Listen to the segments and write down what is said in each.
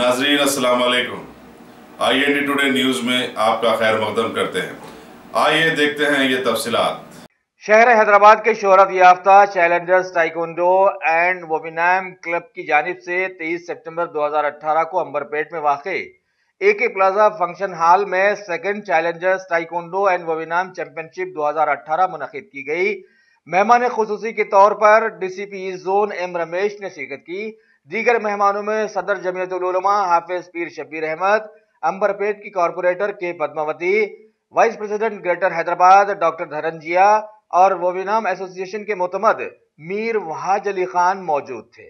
नाजरीन अस्सलाम वालेकुम। IND टुडे न्यूज में आपका खैर मकदम करते हैं। आइए देखते हैं ये तफसीलात। शहर हैदराबाद के शोहरत याफ्ता चैलेंजर्स टाइकोंडो एंड वोमिनाम क्लब की जानिब से 23 सितंबर 2018 को अंबरपेट में वाक़े AK प्लाजा फंक्शन हॉल में second challengers taekwondo and Vovinam championship 2018 मुनक़िद की गई। मेहमान खुसूसी के तौर पर DCP जोन M रमेश ने शिरकत की। दीगर मेहमानों में सदर जमीयतुल उलमा हाफिज पीर शब्बीर अहमद, अंबरपेट की corporator K Padmavati, vice president Greater Hyderabad doctor Dhananjaya और वोविनाम एसोसिएशन के मुतमद मीर वहाज अली खान मौजूद थे।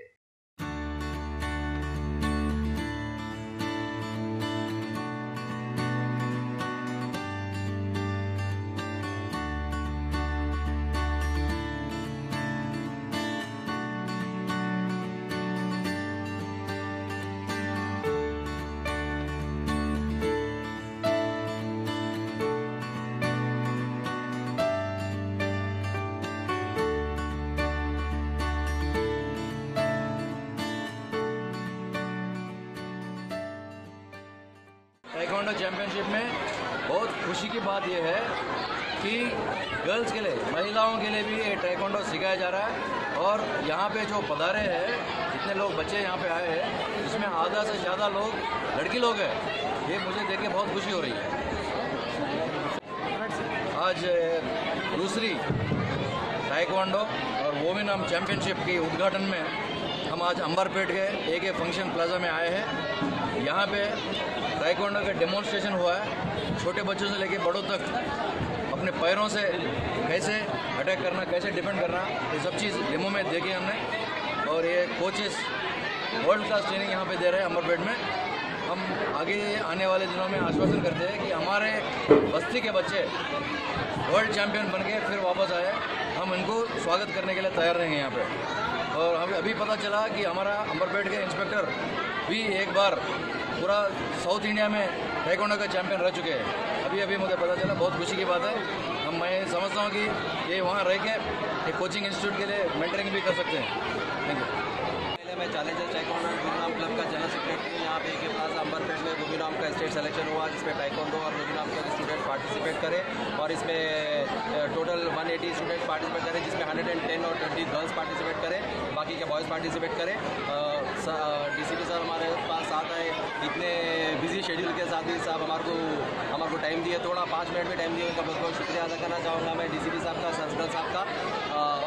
टाइकोंडो चैंपियनशिप में बहुत खुशी की बात यह है कि गर्ल्स के लिए, महिलाओं के लिए भी ये टाइकोंडो सिखाया जा रहा है। और यहाँ पे जो पधारे हैं, जितने लोग बच्चे यहाँ पे आए हैं, इसमें आधा से ज़्यादा लोग लड़की लोग हैं। ये मुझे देख के बहुत खुशी हो रही है। आज दूसरी टाइकोंडो और वोमिनाम चैंपियनशिप की उद्घाटन में हम आज अंबरपेट के AK फंक्शन प्लाजा में आए हैं। यहाँ पे टाइकोंडो का डेमोन्स्ट्रेशन हुआ है। छोटे बच्चों से लेकर बड़ों तक अपने पैरों से कैसे अटैक करना, कैसे डिफेंड करना, ये सब चीज़ डेमो में देखी हमने। और ये कोचेस वर्ल्ड क्लास ट्रेनिंग यहाँ पे दे रहे हैं अंबरपेट में। हम आगे आने वाले दिनों में आश्वासन करते हैं कि हमारे बस्ती के बच्चे वर्ल्ड चैम्पियन बन के फिर वापस आए। हम इनको स्वागत करने के लिए तैयार रहेंगे यहाँ पे। और हमें अभी पता चला कि हमारा अंबरपेट के इंस्पेक्टर भी एक बार पूरा साउथ इंडिया में टाइकोंडो का चैंपियन रह चुके हैं। अभी मुझे पता चला, बहुत खुशी की बात है। मैं समझता हूँ कि ये वहाँ रह के एक कोचिंग इंस्टीट्यूट के लिए मेंटरिंग भी कर सकते हैं। Thank you. पहले मैं चैलेंजर्स टाइकोंडो एंड वोमिनाम क्लब का जनरल सेक्रेटरी हूँ। यहाँ पे AK प्लाजा अंबरपेट में वोमिनाम का स्टेट सिलेक्शन हुआ, जिसमें टाइकोंडो और वोमिनाम के स्टूडेंट पार्टिसिपेट करें। और इसमें टोटल 180 स्टूडेंट पार्टिसिपेट करें, जिसमें 110 और 20 गर्ल्स पार्टिसिपेट करें, बाकी के बॉयज़ पार्टिसिपेट करें। DCP सर हमारे पास साथ आए, इतने बिजी शेड्यूल के साथ भी साहब हमारे को टाइम दिए, थोड़ा 5 मिनट में टाइम दिए, उनका बहुत बहुत शुक्रिया अदा करना चाहूँगा मैं DCP साहब का, सर साहब का।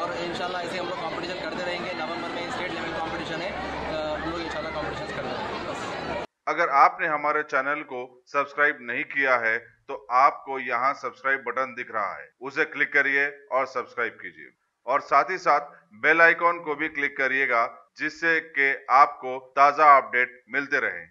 और इंशाल्लाह ऐसे हम लोग कॉम्पिटिशन करते रहेंगे। नवंबर में स्टेट लेवल कॉम्पिटिशन है, हम लोग इंशाल्लाह कॉम्पिटिशन करते रहेंगे बस। अगर आपने हमारे चैनल को सब्सक्राइब नहीं किया है तो आपको यहाँ सब्सक्राइब बटन दिख रहा है, उसे क्लिक करिए और सब्सक्राइब कीजिए। और साथ ही साथ बेल आइकॉन को भी क्लिक करिएगा, जिससे कि आपको ताज़ा अपडेट मिलते रहें।